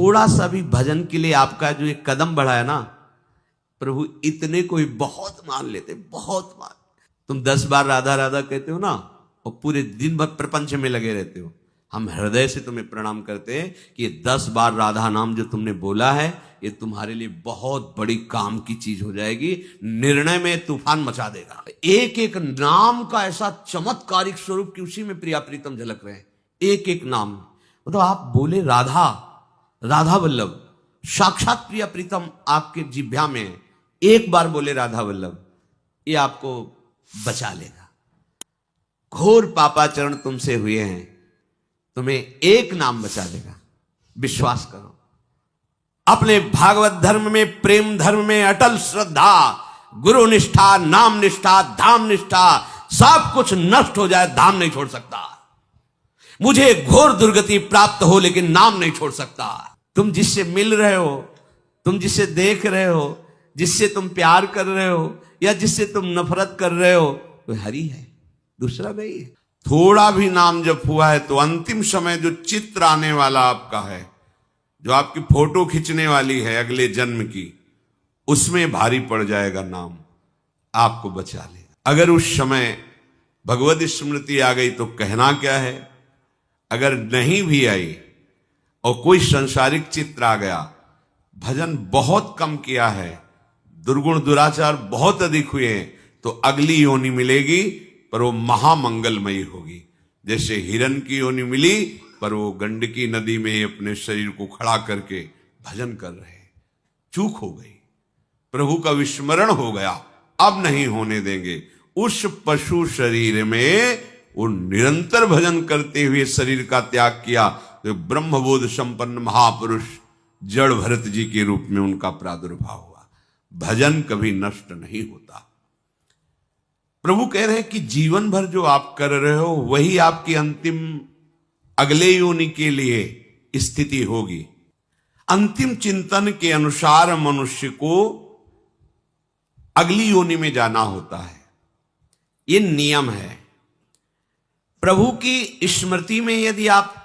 थोड़ा सा भी भजन के लिए आपका जो एक कदम बढ़ा है ना, प्रभु इतने को ही बहुत मान लेते, बहुत मान। तुम 10 बार राधा राधा कहते हो ना और पूरे दिन भर प्रपंच में लगे रहते हो, हम हृदय से तुम्हें प्रणाम करते हैं कि ये 10 बार राधा नाम जो तुमने बोला है ये तुम्हारे लिए बहुत बड़ी काम की चीज हो जाएगी, निर्णय में तूफान मचा देगा। एक एक नाम का ऐसा चमत्कारिक स्वरूप कि उसी में प्रिया प्रीतम झलक रहे हैं। एक एक नाम तो आप बोले राधा, राधा वल्लभ, साक्षात प्रिया प्रीतम आपके जिह्वा में है। एक बार बोले राधा वल्लभ, ये आपको बचा लेगा। घोर पापाचरण तुमसे हुए हैं, तुम्हें एक नाम बचा देगा, विश्वास करो। अपने भागवत धर्म में, प्रेम धर्म में अटल श्रद्धा, गुरु निष्ठा, नाम निष्ठा, धाम निष्ठा, सब कुछ नष्ट हो जाए, धाम नहीं छोड़ सकता। मुझे घोर दुर्गति प्राप्त हो लेकिन नाम नहीं छोड़ सकता। तुम जिससे मिल रहे हो, तुम जिससे देख रहे हो, जिससे तुम प्यार कर रहे हो या जिससे तुम नफरत कर रहे हो, वो हरि है, दूसरा नहीं है। थोड़ा भी नाम जप हुआ है तो अंतिम समय जो चित्र आने वाला आपका है, जो आपकी फोटो खींचने वाली है अगले जन्म की, उसमें भारी पड़ जाएगा नाम, आपको बचा लेगा। अगर उस समय भगवत स्मृति आ गई तो कहना क्या है, अगर नहीं भी आई और कोई संसारिक चित्र आ गया, भजन बहुत कम किया है, दुर्गुण दुराचार बहुत अधिक हुए हैं, तो अगली योनि मिलेगी पर वो महामंगलमयी होगी। जैसे हिरण की योनि मिली पर वो गंडकी नदी में ही अपने शरीर को खड़ा करके भजन कर रहे, चूक हो गई, प्रभु का विस्मरण हो गया, अब नहीं होने देंगे। उस पशु शरीर में वो निरंतर भजन करते हुए शरीर का त्याग किया, तो ब्रह्मबोध संपन्न महापुरुष जड़ भरत जी के रूप में उनका प्रादुर्भाव हुआ। भजन कभी नष्ट नहीं होता। प्रभु कह रहे हैं कि जीवन भर जो आप कर रहे हो वही आपकी अंतिम अगले योनि के लिए स्थिति होगी। अंतिम चिंतन के अनुसार मनुष्य को अगली योनि में जाना होता है, ये नियम है। प्रभु की स्मृति में यदि आप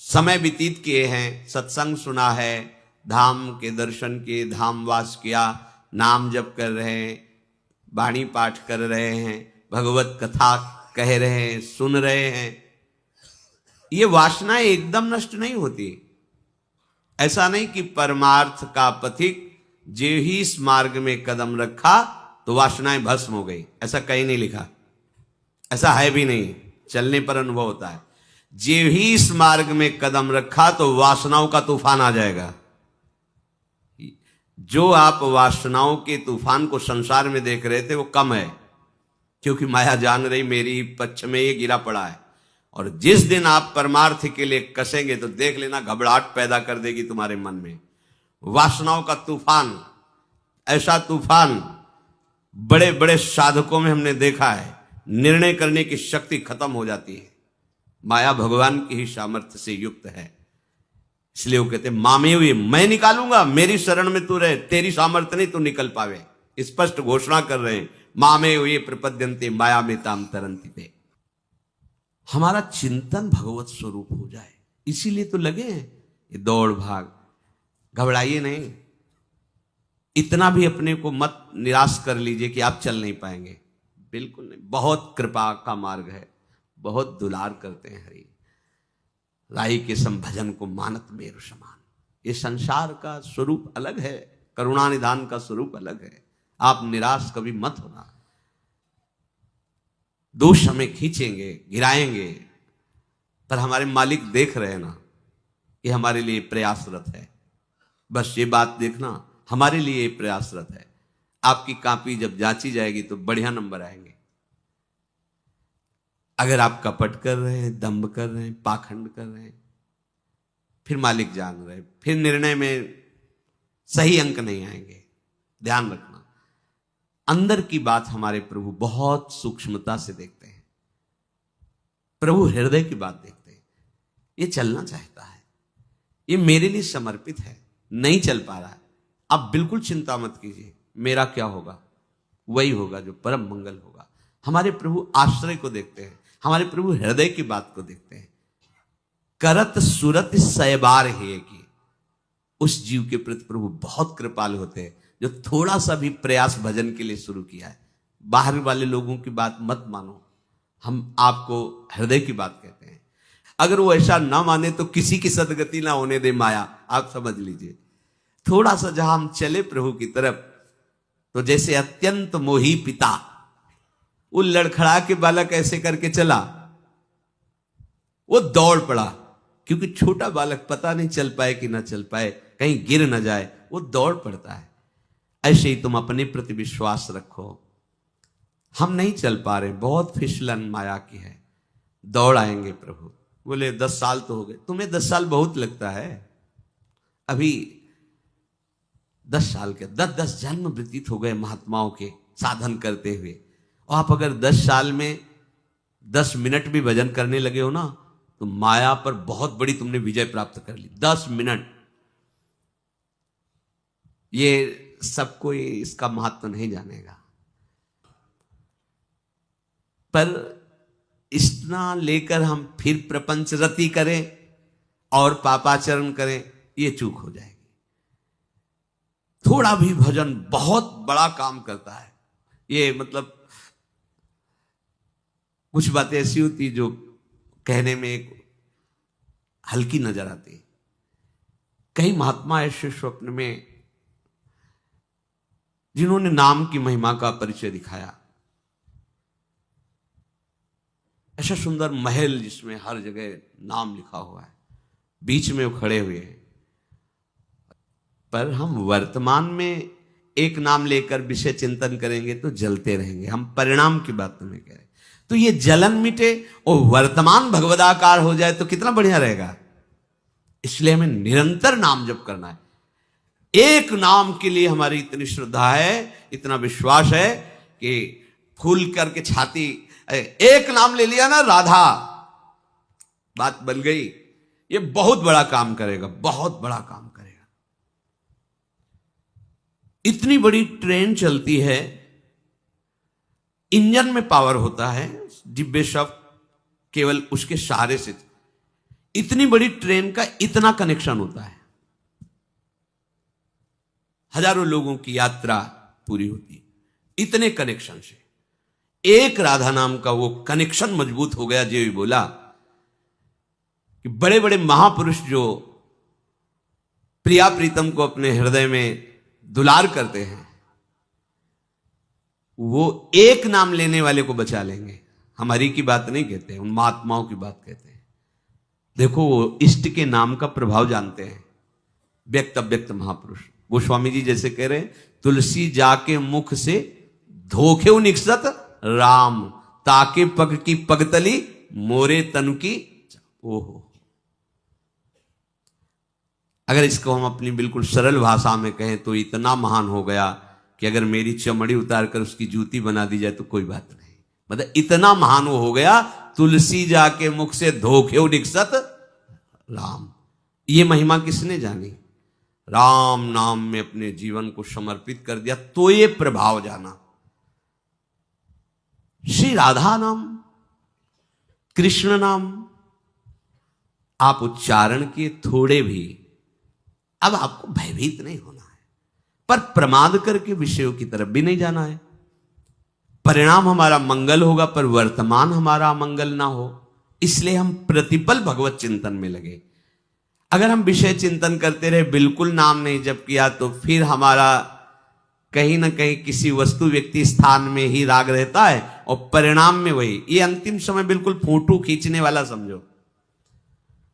समय व्यतीत किए हैं, सत्संग सुना है, धाम के दर्शन किए, धाम वास किया, नाम जप कर रहे हैं, वाणी पाठ कर रहे हैं, भगवत कथा कह रहे हैं, सुन रहे हैं, ये वासनाएं एकदम नष्ट नहीं होती। ऐसा नहीं कि परमार्थ का पथिक जे ही इस मार्ग में कदम रखा तो वासनाएं भस्म हो गई, ऐसा कहीं नहीं लिखा, ऐसा है भी नहीं, चलने पर अनुभव होता है। जे ही इस मार्ग में कदम रखा तो वासनाओं का तूफान आ जाएगा। जो आप वासनाओं के तूफान को संसार में देख रहे थे वो कम है, क्योंकि माया जान रही मेरी पक्ष में ये गिरा पड़ा है। और जिस दिन आप परमार्थ के लिए कसेंगे तो देख लेना घबराहट पैदा कर देगी तुम्हारे मन में वासनाओं का तूफान। ऐसा तूफान बड़े बड़े साधकों में हमने देखा है, निर्णय करने की शक्ति खत्म हो जाती है। माया भगवान की ही सामर्थ्य से युक्त है, इसलिए वो कहते मामे हुए मैं निकालूंगा, मेरी शरण में तू रहे, तेरी सामर्थ्य नहीं तू निकल पावे। स्पष्ट घोषणा कर रहे हैं, मामे हुए प्रपद्यन्ते माया में ताम तरंती पे। हमारा चिंतन भगवत स्वरूप हो जाए, इसीलिए तो लगे हैं ये दौड़ भाग। घबराइए नहीं, इतना भी अपने को मत निराश कर लीजिए कि आप चल नहीं पाएंगे, बिल्कुल नहीं। बहुत कृपा का मार्ग है, बहुत दुलार करते हैं हरि। राई के सम भजन को मानत मेरु समान। ये संसार का स्वरूप अलग है, करुणा निधान का स्वरूप अलग है। आप निराश कभी मत होना। दोष हमें खींचेंगे, गिराएंगे, पर हमारे मालिक देख रहे हैं ना, ये हमारे लिए प्रयासरत है। बस ये बात देखना, हमारे लिए प्रयासरत है। आपकी कॉपी जब जांची जाएगी तो बढ़िया नंबर आएंगे। अगर आप कपट कर रहे हैं, दंभ कर रहे हैं, पाखंड कर रहे हैं, फिर मालिक जान रहे हैं, फिर निर्णय में सही अंक नहीं आएंगे। ध्यान रखना, अंदर की बात हमारे प्रभु बहुत सूक्ष्मता से देखते हैं। प्रभु हृदय की बात देखते हैं। ये चलना चाहता है, ये मेरे लिए समर्पित है, नहीं चल पा रहा है, आप बिल्कुल चिंता मत कीजिए, मेरा क्या होगा, वही होगा जो परम मंगल होगा। हमारे प्रभु आश्रय को देखते हैं, हमारे प्रभु हृदय की बात को देखते हैं। करत सुरत सैबार है कि उस जीव के प्रति प्रभु बहुत कृपालु होते हैं जो थोड़ा सा भी प्रयास भजन के लिए शुरू किया है। बाहर वाले लोगों की बात मत मानो, हम आपको हृदय की बात कहते हैं। अगर वो ऐसा ना माने तो किसी की सदगति ना होने दे माया, आप समझ लीजिए। थोड़ा सा जहां हम चले प्रभु की तरफ, तो जैसे अत्यंत मोही पिता, वो लड़खड़ा के बालक ऐसे करके चला, वो दौड़ पड़ा, क्योंकि छोटा बालक पता नहीं चल पाए कि ना चल पाए, कहीं गिर ना जाए, वो दौड़ पड़ता है। ऐसे ही तुम अपने प्रति विश्वास रखो। हम नहीं चल पा रहे, बहुत फिसलन माया की है, दौड़ आएंगे प्रभु। बोले 10 साल तो हो गए। तुम्हें 10 साल बहुत लगता है, अभी 10 साल के 10 जन्म व्यतीत हो गए महात्माओं के साधन करते हुए, और आप अगर 10 साल में 10 मिनट भी भजन करने लगे हो ना, तो माया पर बहुत बड़ी तुमने विजय प्राप्त कर ली। 10 मिनट, ये सब कोई इसका महत्व नहीं जानेगा, पर इतना लेकर हम फिर प्रपंच रति करें और पापाचरण करें, ये चूक हो जाएगी। थोड़ा भी भजन बहुत बड़ा काम करता है। ये मतलब कुछ बातें ऐसी होती जो कहने में एक हल्की नजर आती। कई महात्मा ऐसे स्वप्न में जिन्होंने नाम की महिमा का परिचय दिखाया, ऐसा सुंदर महल जिसमें हर जगह नाम लिखा हुआ है, बीच में वो खड़े हुए हैं। पर हम वर्तमान में एक नाम लेकर विषय चिंतन करेंगे तो जलते रहेंगे। हम परिणाम की बात नहीं करें, तो ये जलन मिटे और वर्तमान भगवदाकार हो जाए तो कितना बढ़िया रहेगा। इसलिए हमें निरंतर नाम जप करना है। एक नाम के लिए हमारी इतनी श्रद्धा है, इतना विश्वास है कि फूल करके छाती, एक नाम ले लिया ना राधा, बात बन गई। ये बहुत बड़ा काम करेगा, बहुत बड़ा काम करेगा। इतनी बड़ी ट्रेन चलती है, इंजन में पावर होता है, डिब्बे सब केवल उसके सहारे से। इतनी बड़ी ट्रेन का इतना कनेक्शन होता है, हजारों लोगों की यात्रा पूरी होती इतने कनेक्शन से। एक राधा नाम का वो कनेक्शन मजबूत हो गया। जो बोला कि बड़े बड़े महापुरुष जो प्रिया प्रीतम को अपने हृदय में दुलार करते हैं, वो एक नाम लेने वाले को बचा लेंगे। हमारी की बात नहीं कहते, उन महात्माओं की बात कहते हैं। देखो, वो इष्ट के नाम का प्रभाव जानते हैं। व्यक्त अव्यक्त महापुरुष गोस्वामी जी जैसे कह रहे हैं, तुलसी जाके मुख से धोखे निकसत राम, ताके पग की पगतली मोरे तनु की। ओहो, अगर इसको हम अपनी बिल्कुल सरल भाषा में कहें तो इतना महान हो गया कि अगर मेरी चमड़ी उतार कर उसकी जूती बना दी जाए तो कोई बात नहीं। मतलब इतना महान वो हो गया, तुलसी जाके मुख से धोखे निकसत राम। ये महिमा किसने जानी? राम नाम में अपने जीवन को समर्पित कर दिया तो ये प्रभाव जाना। श्री राधा नाम, कृष्ण नाम आप उच्चारण किए थोड़े भी, अब आपको भयभीत नहीं होना है, पर प्रमाद करके विषयों की तरफ भी नहीं जाना है। परिणाम हमारा मंगल होगा, पर वर्तमान हमारा मंगल ना हो। इसलिए हम प्रतिपल भगवत चिंतन में लगे। अगर हम विषय चिंतन करते रहे, बिल्कुल नाम नहीं जप किया, तो फिर हमारा कहीं ना कहीं किसी वस्तु व्यक्ति स्थान में ही राग रहता है, और परिणाम में वही। ये अंतिम समय बिल्कुल फोटो खींचने वाला समझो।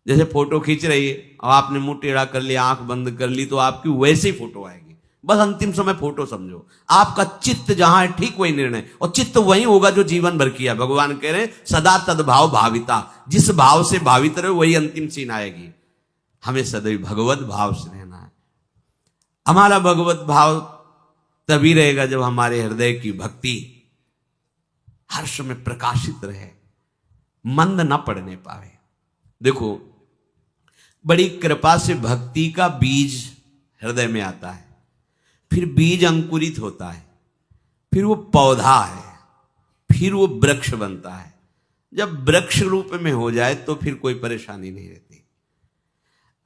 जैसे फोटो खींच रही है, अब आपने मुंह टेढ़ा कर लिया, आंख बंद कर ली, तो आपकी वैसे ही फोटो आएगी। बस अंतिम समय फोटो समझो। आपका चित्त जहां है ठीक वही निर्णय, और चित्त वही होगा जो जीवन भर किया। भगवान कह रहे हैं सदा तद्भाव भाविता, जिस भाव से भावित रहे वही अंतिम सीन आएगी। हमें सदैव भगवत भाव से रहना है। हमारा भगवत भाव तभी रहेगा जब हमारे हृदय की भक्ति हर समय प्रकाशित रहे, मंद न पड़ने पाए। देखो, बड़ी कृपा से भक्ति का बीज हृदय में आता है, फिर बीज अंकुरित होता है, फिर वो पौधा है, फिर वो वृक्ष बनता है। जब वृक्ष रूप में हो जाए तो फिर कोई परेशानी नहीं रहती।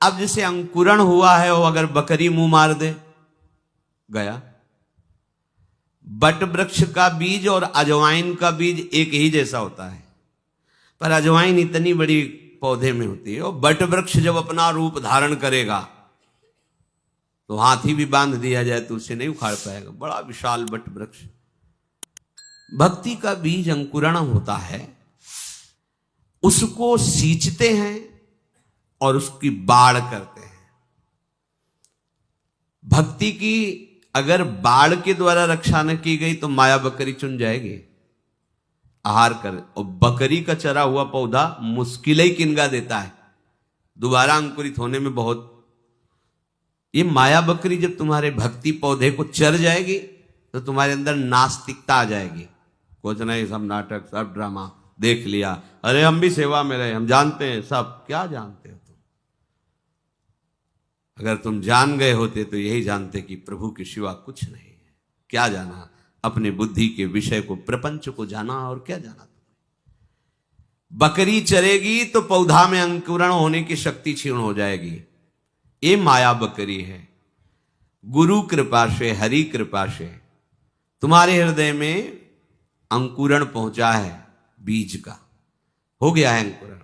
अब जैसे अंकुरण हुआ है, वो अगर बकरी मुंह मार दे, गया। बट वृक्ष का बीज और अजवाइन का बीज एक ही जैसा होता है, पर अजवाइन इतनी बड़ी पौधे में होती है, और बट वृक्ष जब अपना रूप धारण करेगा तो हाथी भी बांध दिया जाए तो उसे नहीं उखाड़ पाएगा, बड़ा विशाल बट वृक्ष। भक्ति का बीज अंकुरण होता है, उसको सींचते हैं और उसकी बाढ़ करते हैं। भक्ति की अगर बाढ़ के द्वारा रक्षा न की गई तो माया बकरी चुन जाएगी, आहार कर। और बकरी का चरा हुआ पौधा मुश्किल ही किनगा देता है, दोबारा अंकुरित होने में बहुत। ये माया बकरी जब तुम्हारे भक्ति पौधे को चर जाएगी तो तुम्हारे अंदर नास्तिकता आ जाएगी। कुछ नहीं, सब नाटक, सब ड्रामा देख लिया, अरे हम भी सेवा में रहे, हम जानते हैं सब। क्या जानते हो तुम? अगर तुम जान गए होते तो यही जानते कि प्रभु के सिवा कुछ नहीं है। क्या जाना? अपने बुद्धि के विषय को, प्रपंच को जाना, और क्या जाना तुम्हें? बकरी चरेगी तो पौधा में अंकुरण होने की शक्ति क्षीण हो जाएगी। ये माया बकरी है। गुरु कृपा से, हरि कृपा से तुम्हारे हृदय में अंकुरण पहुंचा है, बीज का हो गया है अंकुरण।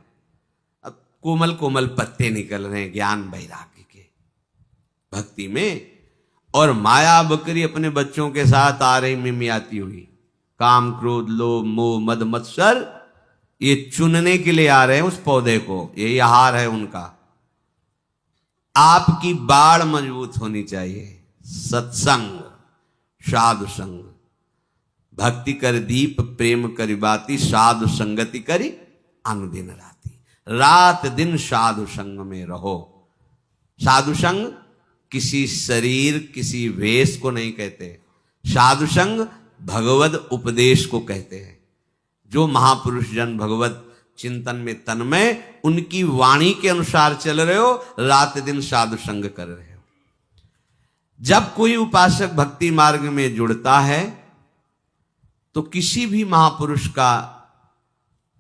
अब कोमल कोमल पत्ते निकल रहे हैं ज्ञान वैराग्य के, भक्ति में। और माया बकरी अपने बच्चों के साथ आ रही मिमियाती हुई, काम क्रोध लोभ मोह मद मत्सर, ये चुनने के लिए आ रहे हैं उस पौधे को, यही आहार है उनका। आपकी बाढ़ मजबूत होनी चाहिए। सत्संग, साधु संग, भक्ति कर दीप प्रेम करी बाती, साधु संगति करी अनुदिन राती। रात दिन साधु संग में रहो। साधु संग किसी शरीर, किसी वेश को नहीं कहते। साधु संग भगवद उपदेश को कहते हैं। जो महापुरुष जन भगवत चिंतन में तन्मय, उनकी वाणी के अनुसार चल रहे हो, रात दिन साधु संग कर रहे हो। जब कोई उपासक भक्ति मार्ग में जुड़ता है तो किसी भी महापुरुष का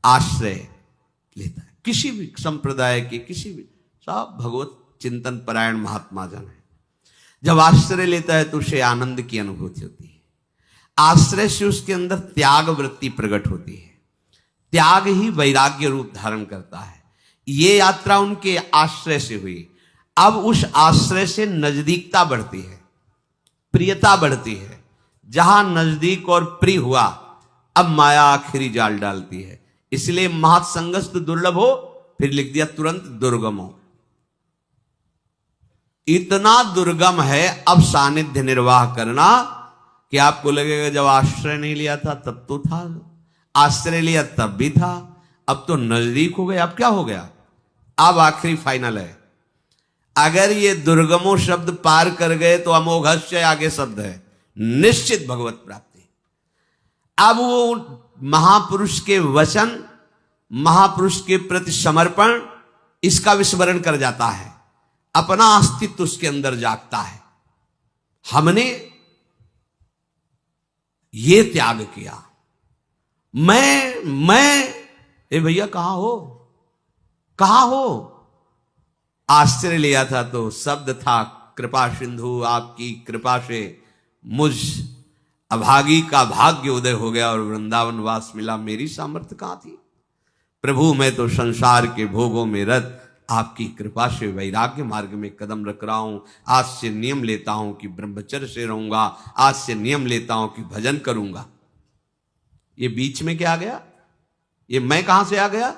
आश्रय लेता है, किसी भी संप्रदाय के, किसी भी, सब भगवत चिंतन परायण महात्मा जन है। जब आश्रय लेता है तो उसे आनंद की अनुभूति होती है। आश्रय से उसके अंदर त्याग वृत्ति प्रकट होती है। त्याग ही वैराग्य रूप धारण करता है। ये यात्रा उनके आश्रय से हुई। अब उस आश्रय से नजदीकता बढ़ती है, प्रियता बढ़ती है। जहां नजदीक और प्रिय हुआ, अब माया आखिरी जाल डालती है। इसलिए महत्संगस्त दुर्लभ हो, फिर लिख दिया तुरंत दुर्गम हो। इतना दुर्गम है अब सानिध्य निर्वाह करना कि आपको लगेगा जब आश्रय नहीं लिया था तब तो था, आश्रय लिया तब भी था, अब तो नजदीक हो गए। अब क्या हो गया? अब आखिरी फाइनल है। अगर ये दुर्गमो शब्द पार कर गए तो अमोघस्य आगे शब्द है, निश्चित भगवत प्राप्ति। अब वो महापुरुष के वचन, महापुरुष के प्रति समर्पण, इसका विस्मरण कर जाता है। अपना अस्तित्व उसके अंदर जागता है। हमने ये त्याग किया। मैं ए भैया कहां हो, कहां हो? आश्रय लिया था तो शब्द था कृपा सिंधु, आपकी कृपा से मुझ अभागी का भाग्य उदय हो गया और वृंदावन वास मिला। मेरी सामर्थ्य कहां थी? प्रभु मैं तो संसार के भोगों में रत, आपकी कृपा से वैराग्य मार्ग में कदम रख रहा हूं। आज से नियम लेता हूं कि ब्रह्मचर्य से रहूंगा, आज से नियम लेता हूं कि भजन करूंगा। ये बीच में क्या आ गया? ये मैं कहां से आ गया?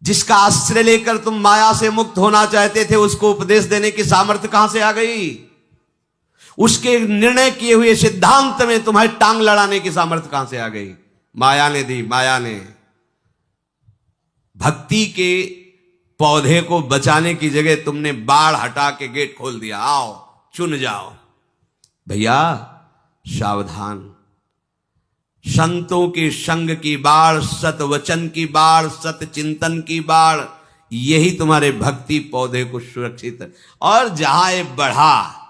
जिसका आश्रय लेकर तुम माया से मुक्त होना चाहते थे, उसको उपदेश देने की सामर्थ्य कहां से आ गई? उसके निर्णय किए हुए सिद्धांत में तुम्हारी टांग लड़ाने की सामर्थ्य कहां से आ गई? माया ने दी, माया ने। भक्ति के पौधे को बचाने की जगह तुमने बाढ़ हटा के गेट खोल दिया, आओ चुन जाओ। भैया सावधान। संतों के संग की बाढ़, सत वचन की बाढ़, सत चिंतन की बाढ़, यही तुम्हारे भक्ति पौधे को सुरक्षित। और जहां ये बढ़ा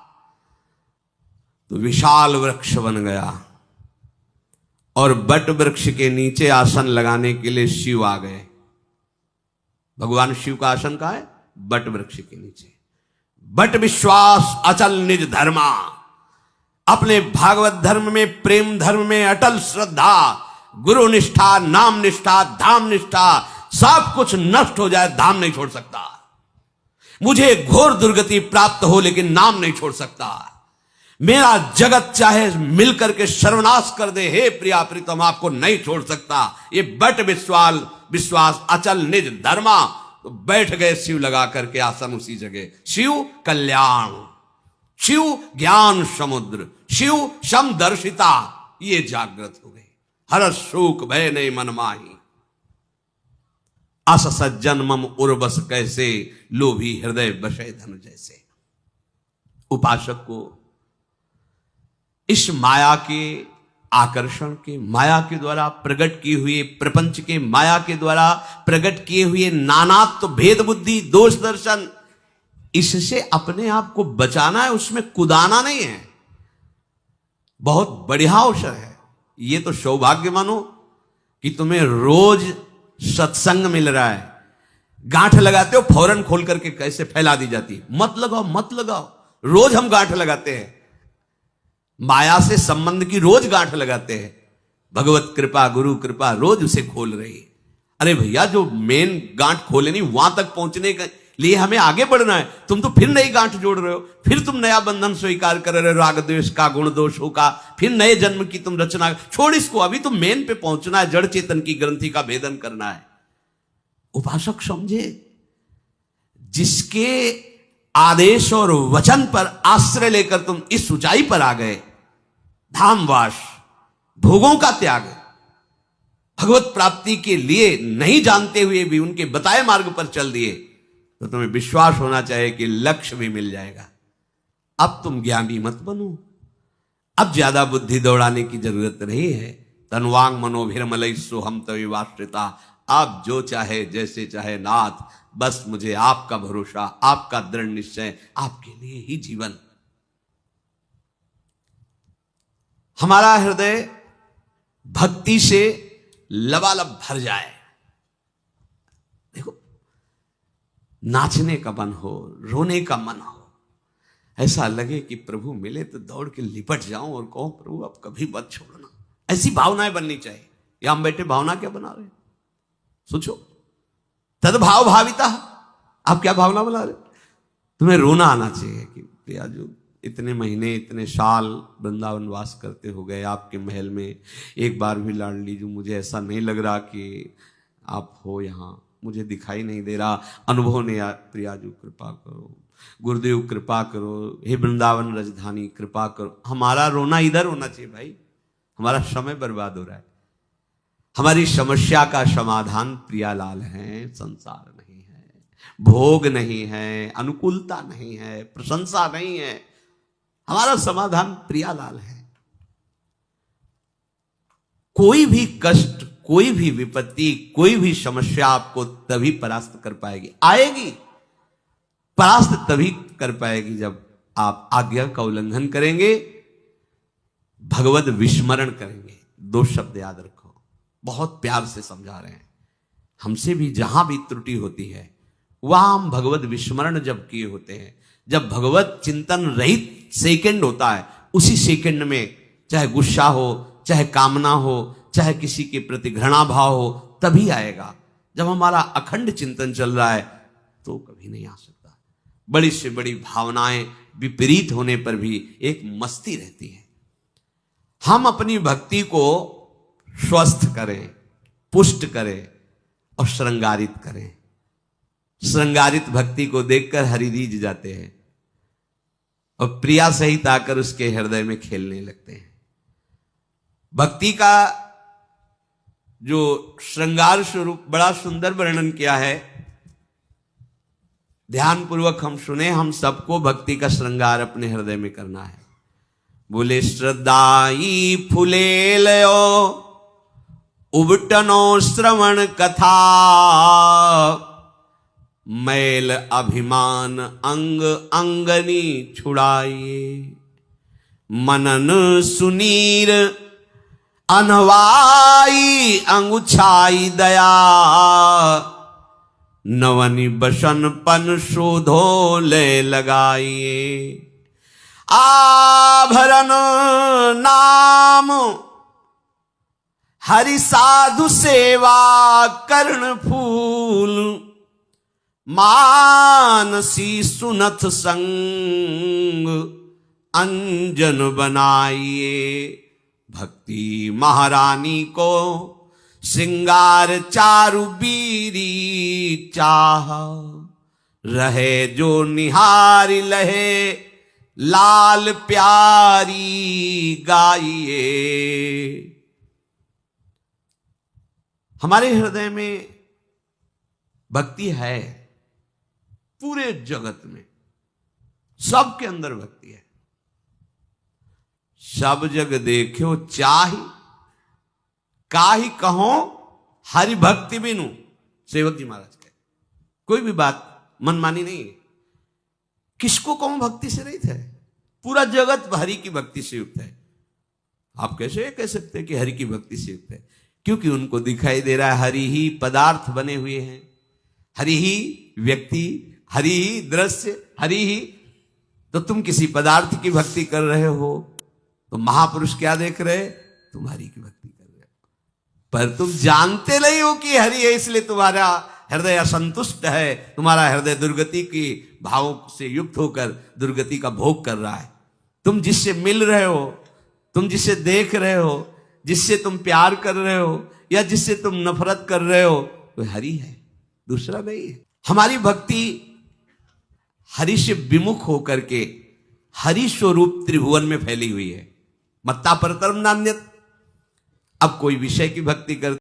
तो विशाल वृक्ष बन गया। और बट वृक्ष के नीचे आसन लगाने के लिए शिव आ गए। भगवान शिव का आसन कहाँ है? बट वृक्ष के नीचे। बट विश्वास अचल निज धर्मा, अपने भागवत धर्म में, प्रेम धर्म में अटल श्रद्धा, गुरु निष्ठा, नाम निष्ठा, धाम निष्ठा, सब कुछ नष्ट हो जाए, धाम नहीं छोड़ सकता। मुझे घोर दुर्गति प्राप्त हो लेकिन नाम नहीं छोड़ सकता। मेरा जगत चाहे मिलकर के सर्वनाश कर दे, हे प्रिया प्रीतम आपको नहीं छोड़ सकता। ये बट विश्वास अचल निज धर्मा। तो बैठ गए शिव लगा करके आसन उसी जगह। शिव कल्याण, शिव ज्ञान समुद्र, शिव समदर्शिता, ये जागृत हो गए। हर शोक भय नहीं मन माही, अस सज्जन मम उर्वस कैसे, लोभी हृदय बसे धन जैसे। उपासक को इस माया के आकर्षण के, माया के द्वारा प्रकट किए हुए प्रपंच के, माया के द्वारा प्रकट किए हुए नानात्व, भेद बुद्धि, दोष दर्शन, इससे अपने आप को बचाना है, उसमें कुदाना नहीं है। बहुत बढ़िया अवसर है ये। तो सौभाग्य मानो कि तुम्हें रोज सत्संग मिल रहा है। गांठ लगाते हो फौरन खोल करके कैसे फैला दी जाती है, मत लगाओ मत लगाओ। रोज हम गांठ लगाते हैं, माया से संबंध की रोज गांठ लगाते हैं। भगवत कृपा, गुरु कृपा, रोज उसे खोल रही है। अरे भैया, जो मेन गांठ खोले नहीं, वहां तक पहुंचने के लिए हमें आगे बढ़ना है। तुम तो फिर नई गांठ जोड़ रहे हो, फिर तुम नया बंधन स्वीकार कर रहे हो, राग द्वेष का, गुण दोषों का, फिर नए जन्म की तुम रचना। छोड़ इसको, अभी तो मेन पे पहुंचना है, जड़ चेतन की ग्रंथि का भेदन करना है। उपासक समझे, जिसके आदेश और वचन पर आश्रय लेकर तुम इस ऊंचाई पर आ गए, धामवास, भोगों का त्याग, भगवत प्राप्ति के लिए नहीं जानते हुए भी उनके बताए मार्ग पर चल दिए, तो तुम्हें विश्वास होना चाहिए कि लक्ष्य भी मिल जाएगा। अब तुम ज्ञानी मत बनो, अब ज्यादा बुद्धि दौड़ाने की जरूरत नहीं है। तन्वांग मनोभिरमलई सोहम तविवाश्रिता। आप जो चाहे जैसे चाहे नाथ, बस मुझे आपका भरोसा, आपका दृढ़ निश्चय, आपके लिए ही जीवन। हमारा हृदय भक्ति से लबालब भर जाए। देखो, नाचने का मन हो, रोने का मन हो, ऐसा लगे कि प्रभु मिले तो दौड़ के लिपट जाऊं और कहूं प्रभु अब कभी मत छोड़ना। ऐसी भावनाएं बननी चाहिए। या हम बैठे भावना क्या बना रहे, सोचो। तद्भाव भाविता, आप क्या भावना बना रहे? तुम्हें रोना आना चाहिए कि प्रिया जो इतने महीने, इतने साल वृंदावन वास करते हो गए आपके महल में, एक बार भी लाडली जो मुझे ऐसा नहीं लग रहा कि आप हो यहाँ, मुझे दिखाई नहीं दे रहा। अनुभव ने प्रिया जो कृपा करो, गुरुदेव कृपा करो, हे वृंदावन राजधानी कृपा करो। हमारा रोना इधर होना चाहिए भाई, हमारा समय बर्बाद हो रहा है। हमारी समस्या का समाधान प्रियालाल है, संसार नहीं है, भोग नहीं है, अनुकूलता नहीं है, प्रशंसा नहीं है। हमारा समाधान प्रियालाल है। कोई भी कष्ट, कोई भी विपत्ति, कोई भी समस्या आपको तभी परास्त कर पाएगी, आएगी परास्त तभी कर पाएगी जब आप आज्ञा का उल्लंघन करेंगे, भगवत विस्मरण करेंगे। दो शब्द याद रखो, बहुत प्यार से समझा रहे हैं। हमसे भी जहां भी त्रुटि होती है, वहां हम भगवत विस्मरण जब किए होते हैं, जब भगवत चिंतन रहित सेकंड होता है, उसी सेकंड में चाहे गुस्सा हो, चाहे कामना हो, चाहे किसी के प्रति घृणा भाव हो, तभी आएगा। जब हमारा अखंड चिंतन चल रहा है तो कभी नहीं आ सकता। बड़ी से बड़ी भावनाएं विपरीत होने पर भी एक मस्ती रहती है। हम अपनी भक्ति को स्वस्थ करें, पुष्ट करें और श्रृंगारित करें। श्रृंगारित भक्ति को देखकर हरि रीझ जाते हैं और प्रिया सहित आकर उसके हृदय में खेलने लगते हैं। भक्ति का जो श्रृंगार स्वरूप बड़ा सुंदर वर्णन किया है, ध्यान पूर्वक हम सुने। हम सबको भक्ति का श्रृंगार अपने हृदय में करना है। बोले श्रद्धाई फुले लयो उबटनो श्रवण कथा, मैल अभिमान अंग अंगनी छुड़ाइए, मनन सुनीर अनवाई अंगुछाई दया, नवनि बसन पन शोधो ले लगाइए। आभरण नाम हरि साधु सेवा कर्ण फूल, मानसी सुनथ संग अंजन बनाइए। भक्ति महारानी को श्रृंगार चारु बीरी चाह, रहे जो निहारी लहे लाल प्यारी गाइए। हमारे हृदय में भक्ति है, पूरे जगत में सबके अंदर भक्ति है। सब जग देखो चाहि काहि कहो हरि भक्ति बिनु। सेवक जी महाराज कहे कोई भी बात मनमानी नहीं है। किसको कहूं भक्ति से रहित है? पूरा जगत हरि की भक्ति से युक्त है। आप कैसे कह सकते हैं कि हरि की भक्ति से युक्त है? क्योंकि उनको दिखाई दे रहा है हरि ही पदार्थ बने हुए हैं, हरि ही व्यक्ति, हरि ही दृश्य, हरि ही। तो तुम किसी पदार्थ की भक्ति कर रहे हो तो महापुरुष क्या देख रहे? तुम हरि की भक्ति कर रहे हो, पर तुम जानते नहीं हो कि हरि है, इसलिए तुम्हारा हृदय असंतुष्ट है, तुम्हारा हृदय दुर्गति की भावों से युक्त होकर दुर्गति का भोग कर रहा है। तुम जिससे मिल रहे हो, तुम जिससे देख रहे हो, जिससे तुम प्यार कर रहे हो या जिससे तुम नफरत कर रहे हो, वो हरि है, दूसरा नहीं है। हमारी भक्ति हरि से विमुख होकर के हरि स्वरूप त्रिभुवन में फैली हुई है। मत्ता परतरम नान्यत्। अब कोई विषय की भक्ति कर